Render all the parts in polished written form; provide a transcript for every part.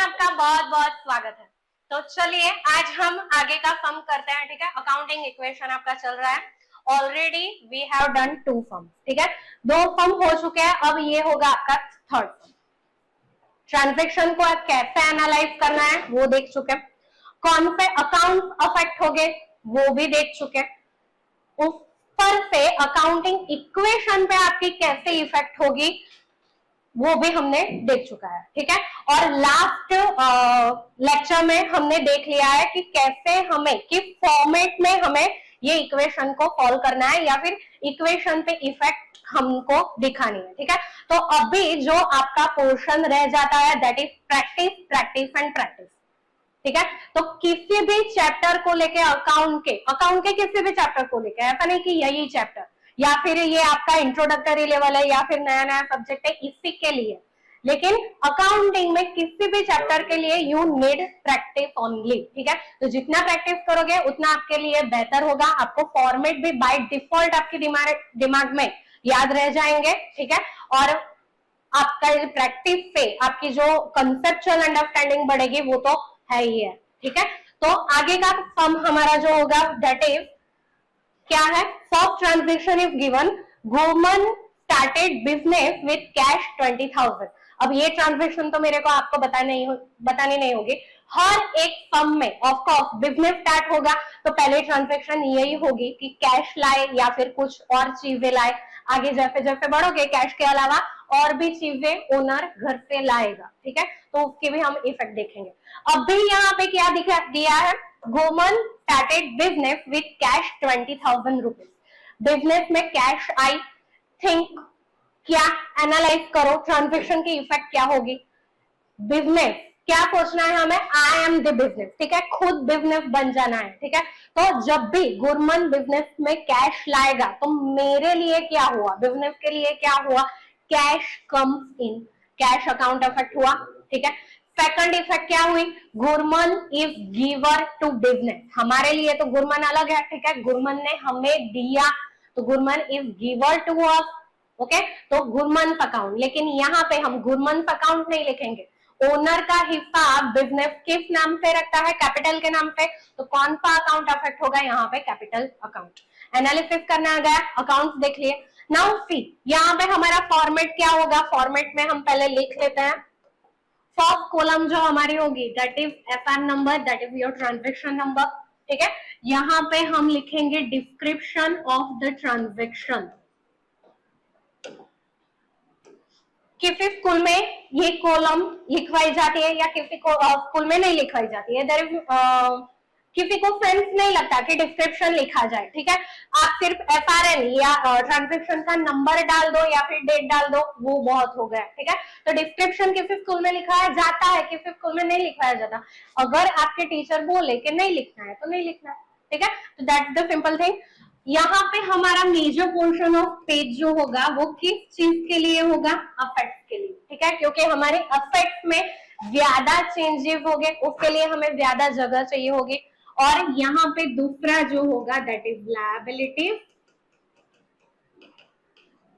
आपका बहुत बहुत स्वागत है। तो चलिए आज हम आगे का सम करते हैं। ठीक है, अकाउंटिंग इक्वेशन आपका चल रहा है। ऑलरेडी वी हैव डन 2 सम। ठीक है, 2 सम हो चुके हैं, अब ये होगा आपका थर्ड सम। ट्रांजैक्शन को कैसे एनालाइज करना है वो देख चुके, कौन से अकाउंट अफेक्ट हो गए वो भी देख चुके, ऊपर से अकाउंटिंग इक्वेशन पे आपकी कैसे इफेक्ट होगी वो भी हमने देख चुका है। ठीक है, और लास्ट लेक्चर में हमने देख लिया है कि कैसे हमें किस फॉर्मेट में हमें ये इक्वेशन को सॉल्व करना है या फिर इक्वेशन पे इफेक्ट हमको दिखानी है। ठीक है, तो अभी जो आपका पोर्शन रह जाता है that is practice practice and practice. ठीक है, तो किसी भी चैप्टर को लेके अकाउंट के किसी भी चैप्टर को लेके, ऐसा नहीं कि यही चैप्टर या फिर ये आपका इंट्रोडक्टरी लेवल है या फिर नया नया सब्जेक्ट है इसी के लिए, लेकिन अकाउंटिंग में किसी भी चैप्टर के लिए यू नीड प्रैक्टिस ओनली। ठीक है, तो जितना प्रैक्टिस करोगे उतना आपके लिए बेहतर होगा। आपको फॉर्मेट भी बाय डिफॉल्ट आपके दिमाग में याद रह जाएंगे। ठीक है, और आपका प्रैक्टिस से आपकी जो कंसेप्चुअल अंडरस्टैंडिंग बढ़ेगी वो तो है ही है। ठीक है, तो आगे का सम हमारा जो होगा दैट इज क्या है, फर्स्ट ट्रांजेक्शन इज गिवन, गोमन स्टार्टेड बिजनेस विथ कैश 20,000। अब ये ट्रांजेक्शन तो मेरे को आपको बतानी नहीं होगी, हर एक सम में ऑफ कोर्स बिजनेस स्टार्ट होगा तो पहले ट्रांजेक्शन यही होगी कि कैश लाए या फिर कुछ और चीजें लाए। आगे जैसे जैसे बढ़ोगे कैश के अलावा और भी चीजें ओनर घर से लाएगा। ठीक है, तो उसके भी हम इफेक्ट देखेंगे। अब भी यहाँ पे क्या दिया है, गोमन started business with cash 20,000 rupees. Business में कैश आई, थिंक क्या, एनालाइज करो ट्रांजेक्शन की इफेक्ट क्या होगी। बिजनेस क्या सोचना है हमें, आई एम द बिजनेस। ठीक है, खुद बिजनेस बन जाना है। ठीक है, तो जब भी गुरमन बिजनेस में कैश लाएगा तो मेरे लिए क्या हुआ, बिजनेस के लिए क्या हुआ, cash comes in, cash account affect हुआ। ठीक है, सेकंड इफेक्ट क्या हुई, Gurman is giver to business, हमारे लिए तो गुरमन अलग है। ठीक है, गुरमन ने हमें दिया तो Gurman is giver to us. Okay, तो गुरमन अकाउंट, लेकिन यहाँ पे हम गुरमन अकाउंट नहीं लिखेंगे। ओनर का हिस्सा बिजनेस किस नाम से रखता है, कैपिटल के नाम पे, तो कौन सा अकाउंट अफेक्ट होगा, यहाँ पे कैपिटल अकाउंट। एनालिसिस करना गया, अकाउंट्स देख लिए। नाउ सी यहाँ पे हमारा फॉर्मेट क्या होगा, फॉर्मेट में हम पहले लिख लेते हैं। फर्स्ट कॉलम जो हमारी होगी that is FN number, that is your transaction number. ठीक है, यहाँ पे हम लिखेंगे डिस्क्रिप्शन ऑफ द ट्रांजेक्शन। किसी स्कूल में ये कॉलम लिखवाई जाती है या किसी को स्कूल में नहीं लिखवाई जाती है, देयर इज किसी को सेंस नहीं लगता कि डिस्क्रिप्शन लिखा जाए। ठीक है, आप सिर्फ एफआरएन या ट्रांजेक्शन का नंबर डाल दो या फिर डेट डाल दो, वो बहुत हो गया। ठीक है, तो डिस्क्रिप्शन किसी स्कूल में लिखाया जाता है, किसी स्कूल में नहीं लिखवाया जाता। अगर आपके टीचर बोले कि नहीं लिखना है तो नहीं लिखना है। ठीक है, तो दैट्स द सिंपल थिंग। यहाँ पे हमारा मेजर पोर्शन ऑफ पेज जो होगा वो किस चीज के लिए होगा, अफेक्ट के लिए। ठीक है, क्योंकि हमारे अफेक्ट में ज्यादा चेंजेस हो गए, उसके लिए हमें ज्यादा जगह चाहिए होगी। और यहाँ पे दूसरा जो होगा दैट इज लायबिलिटी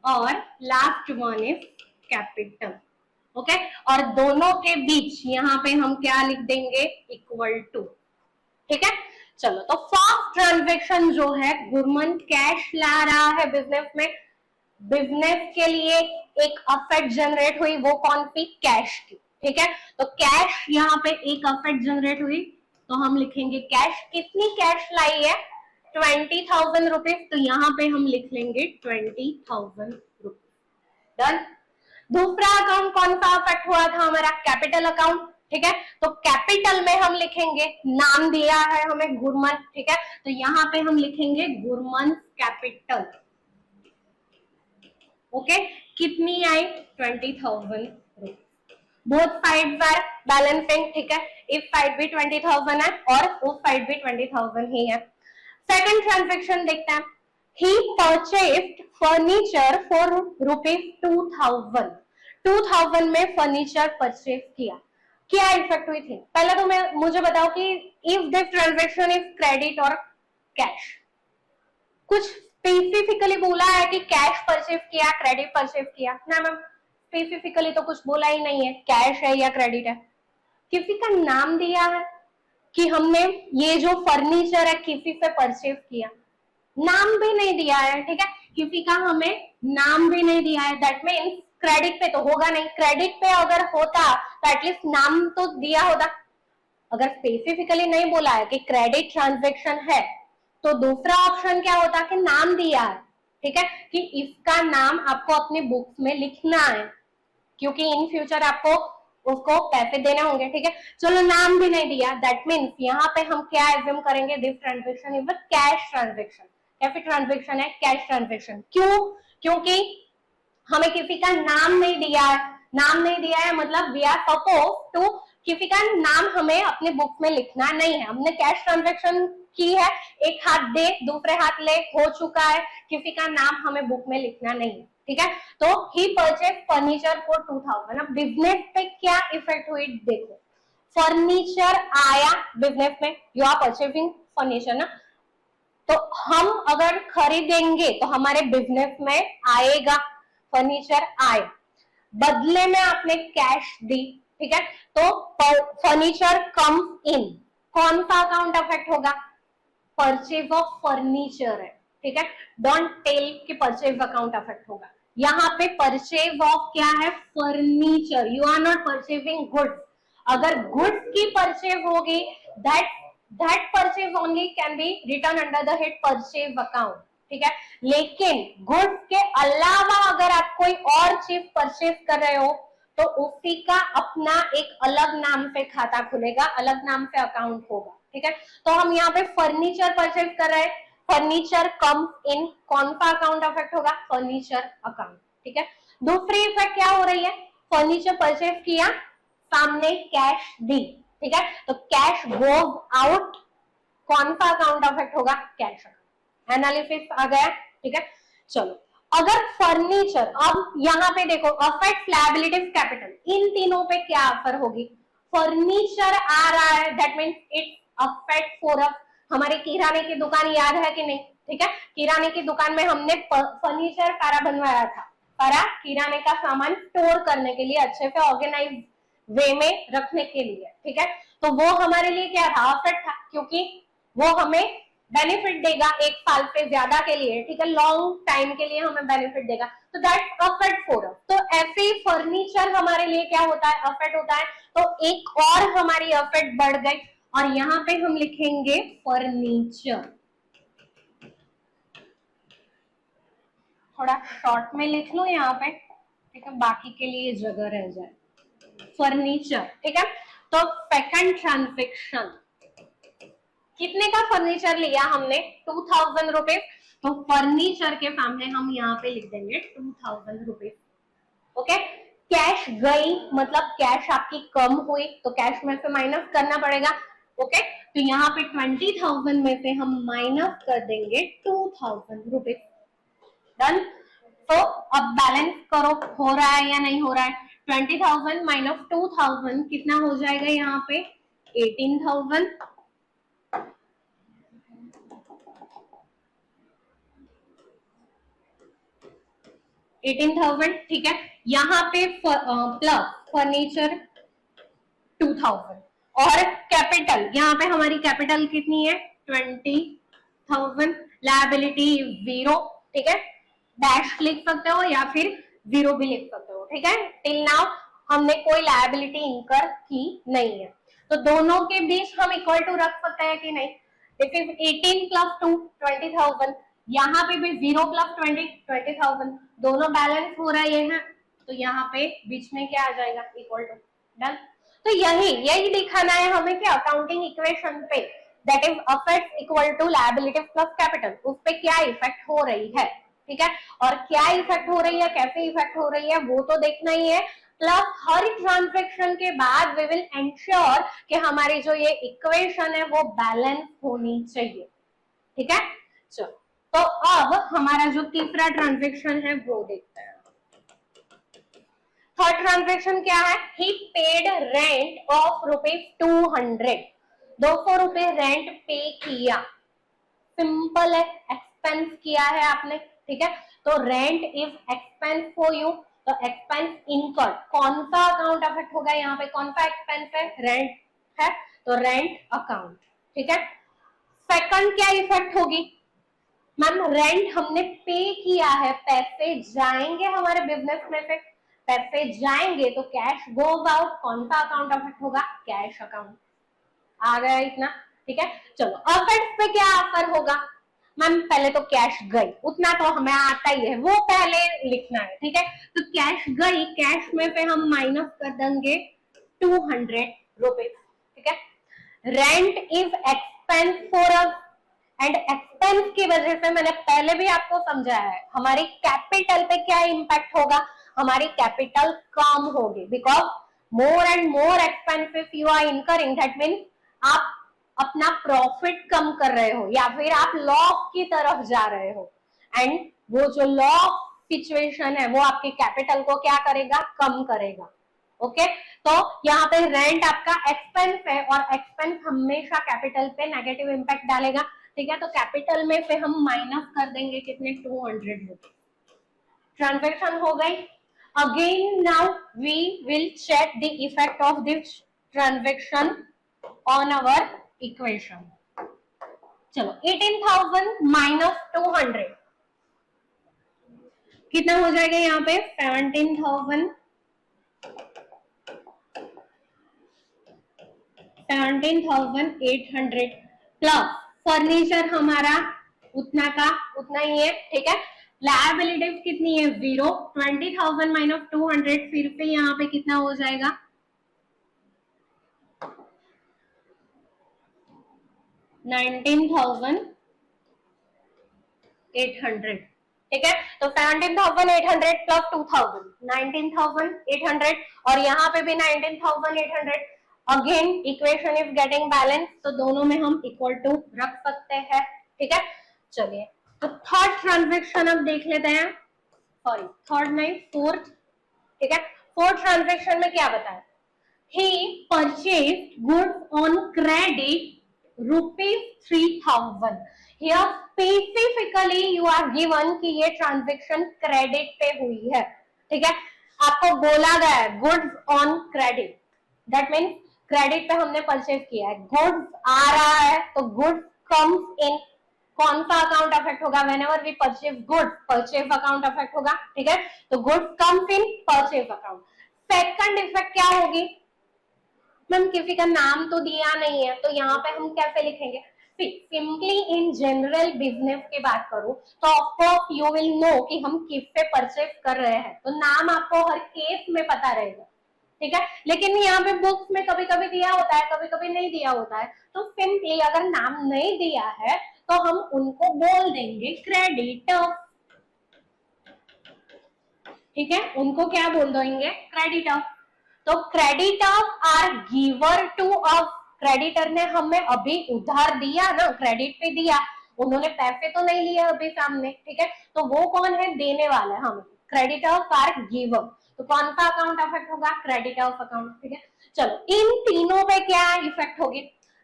और last one is capital. Okay, और दोनों के बीच यहाँ पे हम क्या लिख देंगे, इक्वल टू। ठीक है, चलो तो फर्स्ट ट्रांजेक्शन जो है, गुरमन कैश ला रहा है बिजनेस में, बिजनेस के लिए एक असेट जनरेट हुई, वो कौन सी, कैश की। ठीक है, तो कैश यहाँ पे एक असेट जनरेट हुई तो हम लिखेंगे कैश। कितनी कैश लाई है, 20,000 रुपीज, तो यहाँ पे हम लिख लेंगे 20,000 रुपीज। डन। दूसरा अकाउंट कौन सा अफेक्ट हुआ था हमारा, कैपिटल अकाउंट। ठीक है, तो कैपिटल में हम लिखेंगे, नाम दिया है हमें गुरमन। ठीक है, तो यहाँ पे हम लिखेंगे गुरमन कैपिटल। ओके, कितनी आई, 20,000 rupees. Both sides are balancing. ठीक है, इस साइड भी 20,000 है और उस साइड भी 20,000 ही है। सेकंड ट्रांजेक्शन देखते हैं, he purchased furniture for rupees 2,000। 2,000 में फर्नीचर परचेज किया, क्या इफेक्ट हुई थी, पहले तो मुझे बताओ कि if this transaction is credit और कैश। कुछ स्पेसिफिकली बोला है कि कैश परचेज किया, क्रेडिट परचेज किया ना मैम, स्पेसिफिकली तो कुछ बोला ही नहीं है कैश है या क्रेडिट है। किसी का नाम दिया है कि हमने ये जो फर्नीचर है किसी से परचेज किया, नाम भी नहीं दिया है, ठीक है, किसी का हमें नाम भी नहीं दिया है, दैट मीन्स क्रेडिट पे तो होगा नहीं, क्रेडिट पे अगर होता तो एटलीस्ट नाम तो दिया होता। अगर स्पेसिफिकली नहीं बोला है कि क्रेडिट ट्रांजैक्शन है तो दूसरा ऑप्शन क्या होता कि नाम दिया है, ठीक है, कि इसका नाम आपको अपनी बुक्स में लिखना है क्योंकि इन फ्यूचर आपको उसको पैसे देने होंगे, ठीक है। चलो नाम भी नहीं दिया, दैट मीन्स यहाँ पे हम क्या एज्यूम करेंगे, this transaction is a cash transaction. कैसे ट्रांजैक्शन है, कैश ट्रांजैक्शन। क्यों? क्योंकि हमें किसी का नाम नहीं दिया है, नाम नहीं दिया है मतलब वी आर सपोज टू किसी का नाम हमें अपने बुक में लिखना नहीं है, हमने कैश ट्रांजैक्शन की है, एक हाथ दे दूसरे हाथ ले, हो चुका है, किसी का नाम हमें बुक में लिखना नहीं है, ठीक है। तो ही परचेज फर्नीचर फॉर 2000। अब बिजनेस पे क्या इफेक्ट हुई देखो, फर्नीचर आया बिजनेस में, यू आर परचेजिंग फर्नीचर ना, तो हम अगर खरीदेंगे तो हमारे बिजनेस में आएगा, फर्नीचर आए, बदले में आपने कैश दी, ठीक है, तो फर्नीचर कम इन, कौन सा अकाउंट अफेक्ट होगा, परचेज ऑफ फर्नीचर है, ठीक है, डोंट टेल कि परचेज अकाउंट अफेक्ट होगा, यहाँ पे परचेज ऑफ क्या है, furniture, you are not purchasing goods. अगर गुड्स की परचेज होगी that purchase only can be return under the head purchase account, ठीक है, लेकिन गुड्स के अलावा अगर आप कोई और चीज परचेज कर रहे हो तो उसी का अपना एक अलग नाम से खाता खुलेगा, अलग नाम से अकाउंट होगा, ठीक है। तो हम यहाँ पे फर्नीचर परचेज कर रहे हैं, फर्नीचर कम इन, कौन सा अकाउंट अफेक्ट होगा, फर्नीचर अकाउंट, ठीक है। दूसरी इफेक्ट क्या हो रही है, फर्नीचर परचेज किया, सामने कैश दी, ठीक है, तो कैश गोज आउट, कौन सा अकाउंट अफेक्ट होगा, कैश अकाउंट। एनालिसिस आ गया, ठीक है। चलो अगर फर्नीचर, अब यहाँ पे देखो अफेक्ट लायबिलिटीज कैपिटल, इन तीनों पे क्या असर होगी, फर्नीचर आ रहा है that means it affect for us, हमारे किराने की दुकान याद है कि नहीं, ठीक है, किराने की दुकान में हमने फर्नीचर सारा बनवाया था, सारा किराने का सामान स्टोर करने के लिए, अच्छे से ऑर्गेनाइज वे में रखने के लिए, ठीक है, तो वो हमारे लिए क्या था, अफेक्ट था, क्योंकि वो हमें बेनिफिट देगा एक साल से ज्यादा के लिए, ठीक है, लॉन्ग टाइम के लिए हमें बेनिफिट देगा, तो दैट अफेक्ट फॉर अस। तो ऐसे ही फर्नीचर हमारे लिए क्या होता है, अफेक्ट होता है, तो एक और हमारी अफेक्ट बढ़ गई और यहाँ पे हम लिखेंगे फर्नीचर, थोड़ा शॉर्ट में लिख लो यहाँ पे, ठीक है, बाकी के लिए जगह रह जाए, फर्नीचर, ठीक है। तो सेकंड ट्रांजैक्शन, कितने का फर्नीचर लिया हमने, 2000 रुपीज, तो फर्नीचर के सामने हम यहाँ पे लिख देंगे 2000 रुपीज, ओके। कैश गई मतलब कैश आपकी कम हुई तो कैश में से माइनस करना पड़ेगा, ओके, तो यहाँ पे 20,000 में से हम माइनस कर देंगे 2000 रुपीज, डन। तो अब बैलेंस करो, हो रहा है या नहीं हो रहा है, 20,000 माइनस 2000 कितना हो जाएगा यहाँ पे, 18,000, 18,000, ठीक है, यहाँ पे प्लस फर्नीचर 2000 और कैपिटल, यहाँ पे हमारी कैपिटल कितनी है, 20,000, लायबिलिटी 0, ठीक है, डैश लिख सकते हो या फिर 0 भी लिख सकते हो, ठीक है। टिल नाउ हमने कोई लायबिलिटी इंकर की नहीं है, तो दोनों के बीच हम इक्वल टू रख सकते हैं कि नहीं, दिस इज 18 प्लस 2 20,000, यहाँ पे भी 0 प्लस 20,000, दोनों बैलेंस हो रहे हैं, तो यहाँ पे बीच में क्या आ जाएगा, इक्वल टू, डन। तो यही दिखाना है हमें कि अकाउंटिंग इक्वेशन पे that is assets equal to liability plus capital, उस पे क्या इफेक्ट हो रही है, ठीक है, और क्या इफेक्ट हो रही है, कैसे इफेक्ट हो रही है वो तो देखना ही है, प्लस हर ट्रांजैक्शन के बाद वी विल एंश्योर कि हमारी जो ये इक्वेशन है वो बैलेंस होनी चाहिए, ठीक है। चलो तो अब हमारा जो तीसरा ट्रांजैक्शन है वो देखते हैं। थर्ड ट्रांजैक्शन क्या है, ही पेड रेंट ऑफ ₹200, 200 रुपए रेंट पे किया, सिंपल है, एक्सपेंस किया है आपने, ठीक है, तो rent is expense for you, तो एक्सपेंस इनकर्ड, कौन सा अकाउंट अफेक्ट होगा यहाँ पे, कौन सा एक्सपेंस है, रेंट है, तो रेंट अकाउंट। ठीक है, सेकंड क्या इफेक्ट होगी मैम, रेंट हमने पे किया है, पैसे जाएंगे हमारे बिजनेस में से, पैसे जाएंगे तो कैश गोज आउट, कौन सा अकाउंट अफेक्ट होगा, कैश अकाउंट। आ गया इतना। ठीक है, चलो अफेक्ट पे क्या असर होगा मैम, पहले तो कैश गई, उतना तो हमें आता ही है, वो पहले लिखना है। ठीक है, तो कैश गई, कैश में से हम माइनस कर देंगे 200 रुपीज। ठीक है, rent is expense for us, and expense की वजह से मैंने पहले भी आपको समझाया है, हमारी कैपिटल पे क्या इंपैक्ट होगा, हमारी कैपिटल कम होगी, because more and more expensive you are incurring, that means आप अपना प्रॉफिट कम कर रहे हो या फिर आप लॉस की तरफ जा रहे हो, एंड वो जो लॉस सिचुएशन है वो आपकी कैपिटल को क्या करेगा, कम करेगा। ओके, तो यहाँ पे रेंट आपका एक्सपेंस है और एक्सपेंस हमेशा कैपिटल पे नेगेटिव इंपैक्ट डालेगा। ठीक है, तो कैपिटल में से हम माइनस कर देंगे कितने, 200 रुपीज। ट्रांजेक्शन हो गई। Again now we will check the effect of this transaction on our equation. चलो 18,000 माइनस 200 कितना हो जाएगा यहाँ पे, 17,800 प्लस फर्नीचर हमारा उतना का उतना ही है। ठीक है, लायबिलिटीज कितनी है, 0, 20,000 माइनस 200 फिर से यहाँ पे कितना हो जाएगा, 19,800। ठीक है, तो 17,800 प्लस 2,000, 19,800 और यहाँ पे भी 19,800। Again equation is getting balance, तो दोनों में हम इक्वल टू रख सकते हैं। ठीक है, चलिए तो थर्ड ट्रांजेक्शन अब देख लेते हैं, सॉरी थर्ड नहीं, फोर्थ। ठीक है, फोर्थ ट्रांजेक्शन में क्या बताया, he purchased goods on credit ₹3,000। here specifically you are given कि ये ट्रांजेक्शन क्रेडिट पे हुई है। ठीक है, आपको बोला गया है goods on credit, that means credit पे हमने परचेज किया है, गुड्स आ रहा है तो गुड्स कम्स इन, कौन सा अकाउंट अफेक्ट होगा, whenever we purchase goods, purchase account affect होगा। ठीक है, तो goods comes in purchase account. Second effect क्या होगी मैम, किसी का नाम तो दिया नहीं है तो यहाँ पे हम कैसे लिखेंगे, सिंपली इन जनरल बिजनेस की बात करूं तो ऑफकोर्स यू विल नो कि हम किससे परचेज कर रहे हैं, तो नाम आपको हर केस में पता रहेगा। ठीक है, लेकिन यहाँ पे बुक्स में कभी कभी दिया होता है, कभी कभी नहीं दिया होता है, तो सिंपली अगर नाम नहीं दिया है तो हम उनको बोल देंगे क्रेडिटर। ठीक है, उनको क्या बोल देंगे, क्रेडिटर। तो creditors are giver to us, creditor ने हमें अभी उधार दिया ना, क्रेडिट पे दिया, उन्होंने पैसे तो नहीं लिए अभी सामने। ठीक है, तो वो कौन है, देने वाला है हमें, क्रेडिटर्स आर गिवर। तो कौन सा अकाउंट अफेक्ट होगा, क्रेडिटर्स अकाउंट। ठीक है, चलो इन तीनों पे क्या इफेक्ट होगी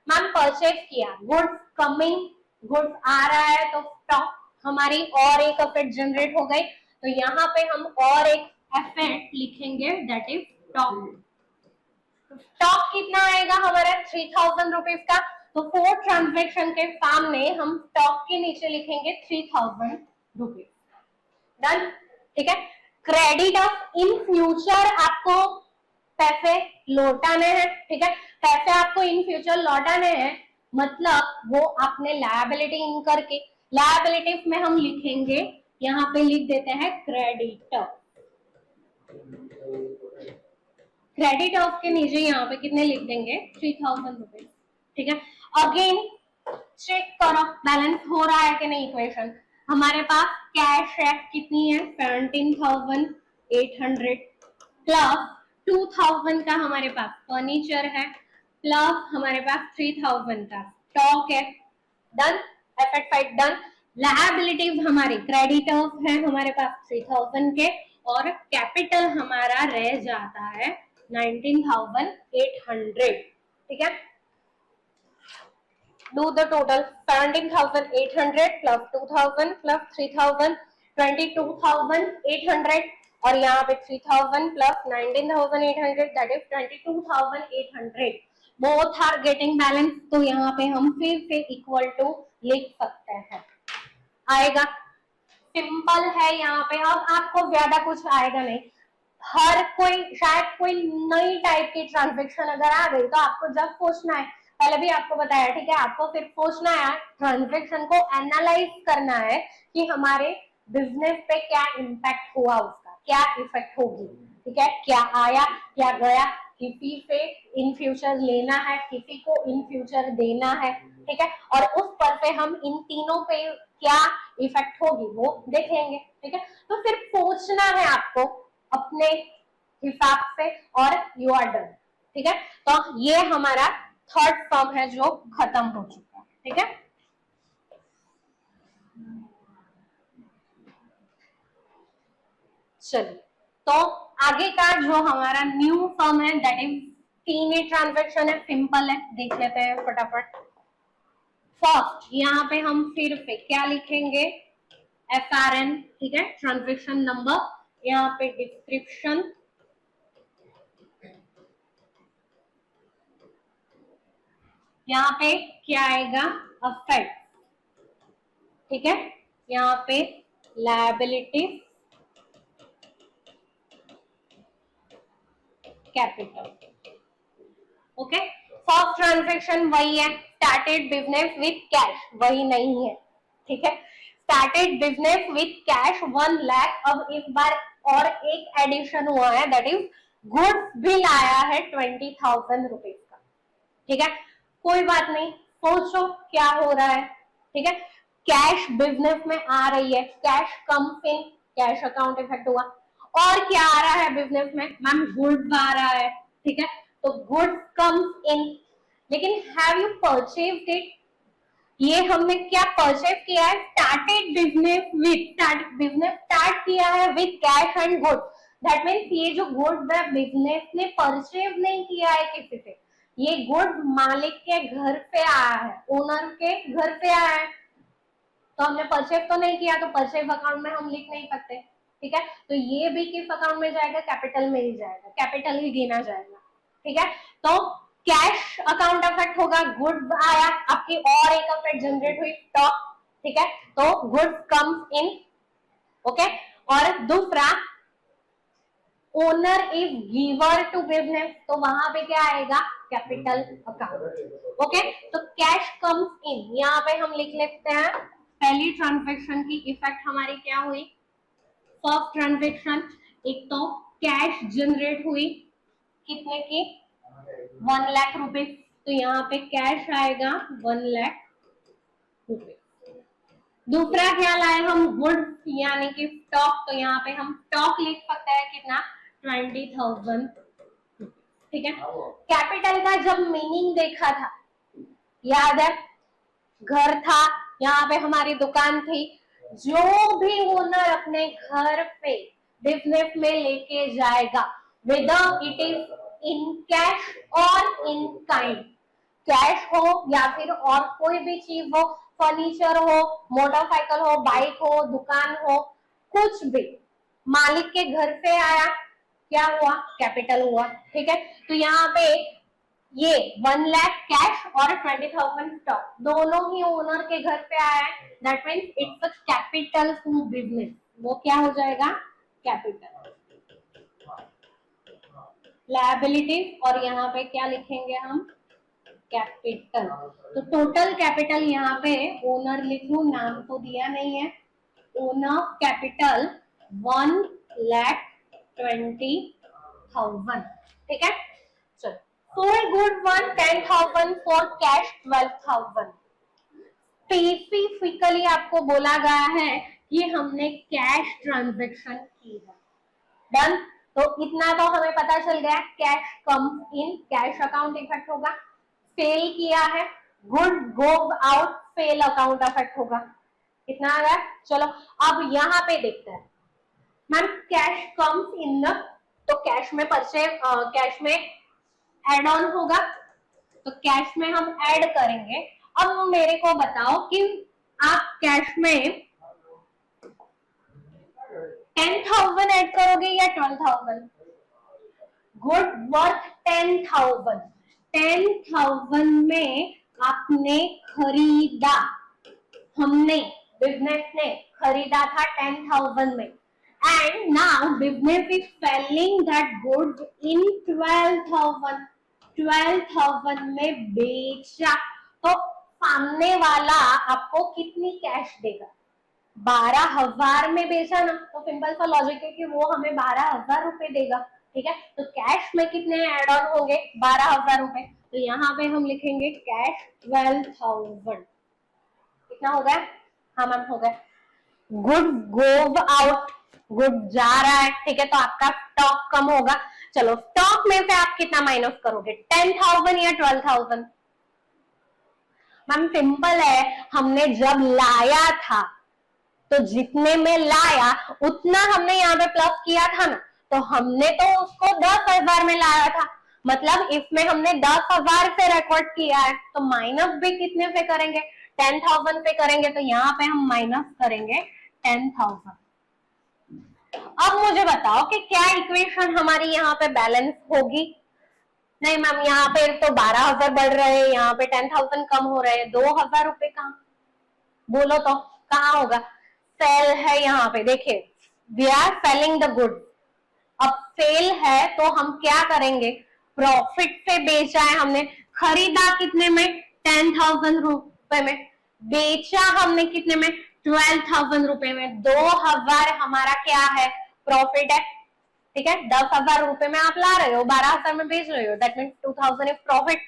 मैम, परचेज किया, गुड्स कमिंग, गुड्स आ रहा है तो स्टॉक, हमारी और एक इफेक्ट जनरेट हो गई, तो यहाँ पे हम और एक इफेक्ट लिखेंगे, दैट इज स्टॉक। स्टॉक कितना आएगा हमारा, 3,000 रुपीज का, तो फोर्थ ट्रांजेक्शन के सामने हम स्टॉक के नीचे लिखेंगे 3,000 रुपीज। डन। ठीक है, क्रेडिट ऑफ इन फ्यूचर आपको पैसे लौटाने हैं। ठीक है, पैसे आपको इन फ्यूचर लौटाने हैं, मतलब वो आपने लायबिलिटी इनकर के, लायबिलिटीज में हम लिखेंगे, यहाँ पे लिख देते हैं क्रेडिटर, क्रेडिट ऑफ के नीचे यहाँ पे कितने लिख देंगे, 3,000 रुपीज। ठीक है, अगेन चेक करो बैलेंस हो रहा है कि नहीं इक्वेशन। हमारे पास कैश है कितनी है, 17,800 प्लस 2,000 का हमारे पास फर्नीचर है, प्लस हमारे पास 3,000 का स्टॉक है। Done, effect fight done. Liabilities हमारी क्रेडिटर्स है हमारे पास 3,000 के, और कैपिटल हमारा रह जाता है 19,800। ठीक है, do the total, 17,800 plus 2,000 plus 3,000, 22,800 और यहाँ पे 3000 plus 19,800 that is 22,800 both are getting balance. तो यहाँ पे हम फिर से इक्वल टू लिख सकते हैं, आएगा। सिंपल है यहाँ पे। अब आपको ज्यादा कुछ आएगा नहीं। हर कोई शायद कोई नई टाइप की ट्रांजेक्शन अगर आ गई तो आपको जब सोचना है, पहले भी आपको बताया, ठीक है, आपको सिर्फ सोचना है, ट्रांजेक्शन को एनालाइज करना है कि हमारे बिजनेस पे क्या इम्पैक्ट हुआ, उसका क्या इफेक्ट होगी, ठीक है, क्या आया क्या गया, किसी से इन फ्यूचर लेना है, किसी को इन फ्यूचर देना है, ठीक है, और उस पर पे हम इन तीनों पे क्या इफेक्ट होगी वो देख लेंगे, ठीक है। तो सिर्फ सोचना है आपको अपने हिसाब से और यू आर डन, ठीक है। तो ये हमारा थर्ड फॉर्म है जो खत्म हो चुका है, ठीक है। चलिए, तो आगे का जो हमारा न्यू फॉर्म है दैट इज टीनी ट्रांजेक्शन है, सिंपल है, देख लेते हैं फटाफट। फर्स्ट यहाँ पे हम फिर से क्या लिखेंगे, FRN, ठीक है, ट्रांजेक्शन नंबर, यहाँ पे डिस्क्रिप्शन, यहाँ पे क्या आएगा, अफेक्ट, ठीक है, यहाँ पे liability, capital, okay. First transaction वही है, स्टार्टेड बिजनेस विथ कैश, वही नहीं है, ठीक है। Started business with cash 1 lakh. अब इस बार और एक एडिशन हुआ है दैट इज गुड्स भी लाया है 20,000 रुपीज का, ठीक है। कोई बात नहीं, सोचो क्या हो रहा है, ठीक है। कैश बिजनेस में आ रही है, cash comes in, cash account effect हुआ। और क्या आ रहा है बिजनेस में, मैम गुड्स आ रहा है, ठीक है, तो गुड्स कम्स इन। लेकिन हैव यू परचेज्ड इट, ये हमने क्या परचेज किया है, started business with, business start किया है with cash and goods, that means ये जो गुड्स है बिजनेस ने परचेज नहीं किया है किसी से, ये गुड्स मालिक के घर पे आया है, ओनर के घर पे आया है, तो हमने परचेज तो नहीं किया, तो परचेज अकाउंट में हम लिख नहीं सकते, ठीक है। तो ये भी किस अकाउंट में जाएगा, कैपिटल में ही जाएगा, कैपिटल ही गिना जाएगा, ठीक है। तो कैश अकाउंट अफेक्ट होगा, गुड्स आया, आपकी और एक अफेक्ट जनरेट हुई, स्टॉक, ठीक है, तो गुड्स कम्स इन, ओके। और दूसरा owner is giver to business, तो वहां पे क्या आएगा, कैपिटल अकाउंट, ओके। तो कैश कम्स इन, यहाँ पे हम लिख लेते हैं पहली ट्रांजेक्शन की इफेक्ट हमारी क्या हुई, फर्स्ट ट्रांजेक्शन, एक तो कैश जनरेट हुई कितने की, 1 लाख रुपए, तो यहाँ पे कैश आएगा 1 लाख रुपए। दूसरा क्या लाए हम, गुड्स यानी कि स्टॉक, तो यहाँ पे हम स्टॉक लिख सकते हैं कितना, 20,000, ठीक है। कैपिटल का जब मीनिंग देखा था, याद है, घर था, यहाँ पे हमारी दुकान थी, जो भी ओनर अपने घर पे बिजनेस में लेके जाएगा whether it is in cash और इन काइंड, कैश हो या फिर और कोई भी चीज हो, फर्नीचर हो, मोटरसाइकिल हो, बाइक हो, दुकान हो, कुछ भी मालिक के घर से आया, क्या हुआ, कैपिटल हुआ, ठीक है। तो यहाँ पे ये 1 लाख कैश और 20,000 स्टॉक दोनों ही ओनर के घर पे आया है, that means it's a capital to business, वो क्या हो जाएगा, कैपिटल। लायबिलिटीज, और यहाँ पे क्या लिखेंगे हम, कैपिटल। तो टोटल कैपिटल यहाँ पे ओनर लिख लू, नाम तो दिया नहीं है, ओनर कैपिटल 1,20,000, ठीक है। चलो, for good 10,000, for cash 12,000। Specifically आपको बोला गया है कि हमने कैश ट्रांजेक्शन की है, डन। तो इतना तो हमें पता चल गया, cash comes in, cash account effect होगा, फेल किया है, good goes out, fail account affect होगा, कितना आ रहा है। चलो अब यहाँ पे देखते हैं, मैम कैश कम्स इन, तो कैश में परचेज, कैश में एड ऑन होगा, तो कैश में हम ऐड करेंगे। अब मेरे को बताओ कि आप कैश में 10,000 ऐड करोगे या 12,000? Good, worth 10,000। 10,000 में आपने खरीदा, हमने, बिजनेस ने खरीदा था 10,000 में, and now business is selling that goods in 12,000। 12,000 में बेचा, तो सामने वाला आपको कितनी कैश देगा? 12,000 में बेचा ना, तो सिंपल सा लॉजिक है कि वो हमें 12,000 रुपए देगा। ठीक है, तो कैश में कितने एड ऑन होंगे? 12,000 रुपए। तो यहाँ पे हम लिखेंगे कैश 12,000। कितना हो गया? हाँ मैम हो गया। गुड गोव आउट, गुड जा रहा है। ठीक है, तो आपका स्टॉक कम होगा। चलो, स्टॉक में से आप कितना माइनस करोगे? 10,000 या 12,000? मैम सिंपल है, हमने जब लाया था तो जितने में लाया उतना हमने यहाँ पे प्लस किया था ना, तो हमने तो उसको 10,000 में लाया था, मतलब इसमें हमने 10,000 से रिकॉर्ड किया है, तो माइनस भी कितने पे करेंगे? 10,000 पे करेंगे। तो यहाँ पे हम माइनस करेंगे 10,000। अब मुझे बताओ कि क्या इक्वेशन हमारी यहाँ पे बैलेंस होगी? नहीं मैम, यहाँ पे तो 12,000 बढ़ रहे हैं, यहाँ पे 10,000 कम हो रहे हैं, 2,000 रुपए कहाँ? बोलो तो कहाँ होगा? सेल है यहाँ पे, देखिए we are selling the good. अब सेल है तो हम क्या करेंगे? प्रॉफिट से बेचा है हमने, खरीदा कितने में? 10,000 रुपए में, बेचा हमने कितने में? 12,000 रुपए में। 2,000 हमारा क्या है? प्रॉफिट है। ठीक है, 10,000 रुपए में आप ला रहे हो, 12,000 में बेच रहे हो, दैट मीन्स 2,000 इज प्रॉफिट।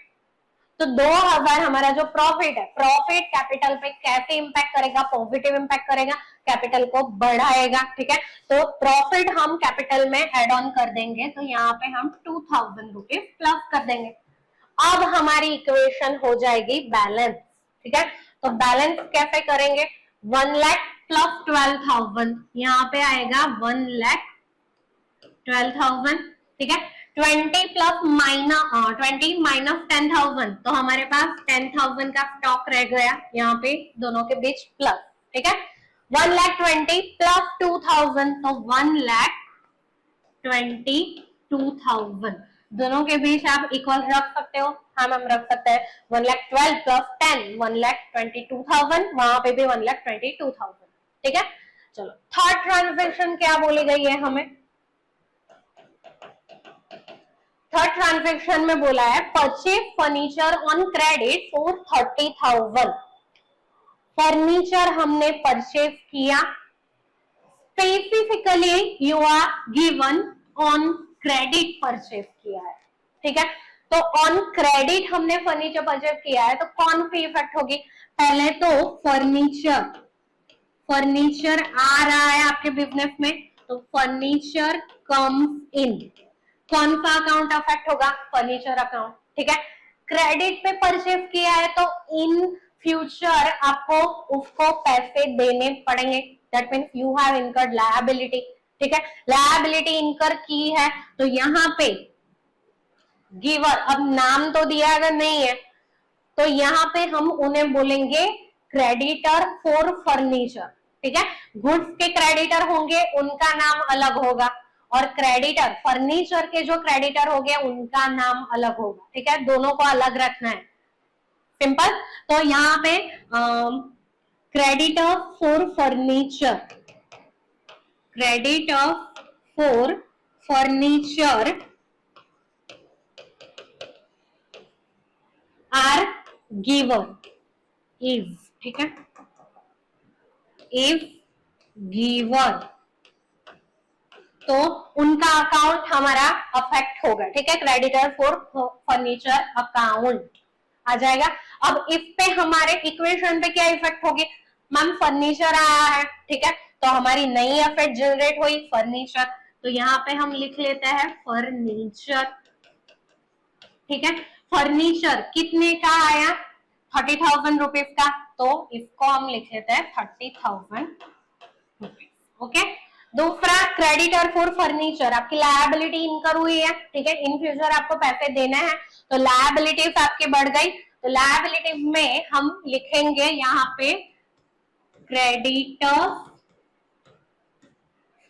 तो 2,000 हमारा जो प्रॉफिट है, प्रॉफिट कैपिटल पे कैसे इंपैक्ट करेगा? पॉजिटिव इंपैक्ट करेगा, कैपिटल को बढ़ाएगा। ठीक है, तो प्रॉफिट हम कैपिटल में एड ऑन कर देंगे, तो यहाँ पे हम 2,000 रुपीज प्लस कर देंगे। अब हमारी इक्वेशन हो जाएगी बैलेंस। ठीक है, तो बैलेंस कैसे करेंगे? 1 लाख प्लस 12,000, यहाँ पे आएगा 1 लाख 12,000। ठीक है, 20 प्लस माइनस 10,000, तो हमारे पास 10,000 का स्टॉक रह गया, यहाँ पे दोनों के बीच प्लस। ठीक है, 1,20,000 प्लस 2,000, तो 1,22,000। दोनों के बीच आप इक्वल रख सकते हो। हाँ मैम रख सकते हैं। 1,12,000 प्लस 10, 1,22,000, वहां पे भी 1,22,000। ठीक है, चलो थर्ड ट्रांजेक्शन क्या बोली गई है हमें? थर्ड ट्रांजेक्शन में बोला है purchase furniture on credit for 30,000। Furniture हमने परचेज किया, specifically you are given on credit purchase किया है। ठीक है, तो ऑन क्रेडिट हमने फर्नीचर परचेज किया है, तो कौन सी इफेक्ट होगी? पहले तो फर्नीचर आ रहा है आपके बिजनेस में, तो फर्नीचर कम्स इन, कौन सा अकाउंट अफेक्ट होगा? Furniture account. ठीक है, क्रेडिट पे परचेज किया है तो इन फ्यूचर आपको उसको पैसे देने पड़ेंगे, that means you have incurred liability. ठीक है, लायबिलिटी इनकर की है, तो यहाँ पे गिवर, अब नाम तो दिया अगर नहीं है तो यहाँ पे हम उन्हें बोलेंगे क्रेडिटर फॉर फर्नीचर। ठीक है, गुड्स के क्रेडिटर होंगे, उनका नाम अलग होगा, और क्रेडिटर फर्नीचर के जो क्रेडिटर हो गए उनका नाम अलग होगा। ठीक है, दोनों को अलग रखना है, सिंपल। तो यहाँ पे creditor for furniture, creditor for furniture are giver is, ठीक है, इफ गिवर, तो उनका अकाउंट हमारा अफेक्ट होगा। ठीक है, क्रेडिटर फॉर फर्नीचर अकाउंट आ जाएगा। अब इस पे हमारे इक्वेशन पे क्या इफेक्ट होगी? मैम फर्नीचर आया है, ठीक है, तो हमारी नई असेट जनरेट हुई फर्नीचर, तो यहाँ पे हम लिख लेते हैं फर्नीचर। ठीक है, फर्नीचर कितने का आया? 30,000 रुपीज का, तो इसको हम लिख लेते हैं 30,000 रुपीज। ओके, दूसरा क्रेडिटर फॉर फर्नीचर, आपकी लायबिलिटी इनकर हुई है। ठीक है, इन फ्यूचर आपको पैसे देना है, तो लायबिलिटीज आपकी बढ़ गई, तो लायबिलिटी में हम लिखेंगे यहाँ पे क्रेडिटर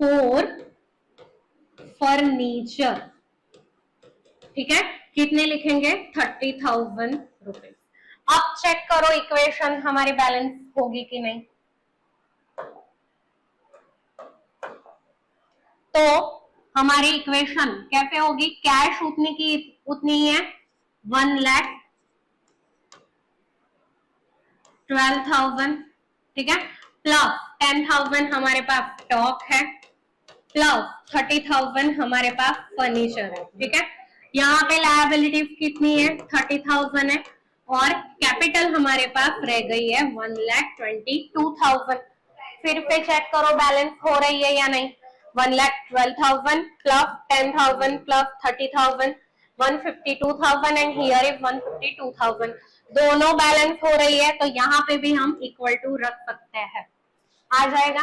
फॉर फर्नीचर, ठीक है, कितने लिखेंगे 30,000 रुपीज। अब चेक करो इक्वेशन हमारी बैलेंस होगी कि नहीं। तो हमारी इक्वेशन कैसे होगी, कैश उतनी की उतनी ही है 1,12,000, ठीक है, प्लस 10,000 हमारे पास स्टॉक है, प्लस 30,000 हमारे पास फर्नीचर है, ठीक है। यहाँ पे लायबिलिटीज कितनी है 30,000 है, और कैपिटल हमारे पास रह गई है 1,22,000। फिर पे चेक करो बैलेंस हो रही है या नहीं। 1,12,000 plus 10,000 plus 30,000 152,000 and here is 152,000, दोनों बैलेंस हो रही है, तो यहाँ पे भी हम इक्वल टू रख सकते हैं, आ जाएगा,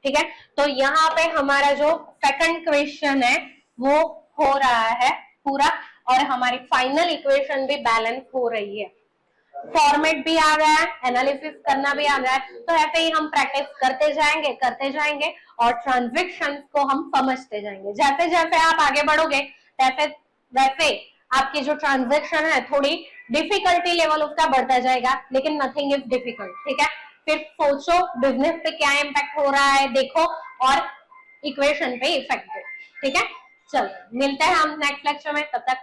ठीक है। तो यहाँ पे हमारा जो सेकंड क्वेश्चन है वो हो रहा है पूरा, और हमारी फाइनल इक्वेशन भी बैलेंस हो रही है, फॉर्मेट भी आ गया है, एनालिसिस करना भी आ गया है। तो ऐसे ही हम प्रैक्टिस करते जाएंगे और ट्रांजैक्शंस को हम समझते जाएंगे। जैसे जैसे आप आगे बढ़ोगे वैसे वैसे आपकी जो ट्रांजैक्शन है थोड़ी डिफिकल्टी लेवल उसका बढ़ता जाएगा, लेकिन नथिंग इज डिफिकल्ट, ठीक है। फिर सोचो बिजनेस पे क्या इम्पैक्ट हो रहा है देखो, और इक्वेशन पे इफेक्ट दो, ठीक है। चलो मिलते हैं हम नेक्स्ट लेक्चर में, तब तक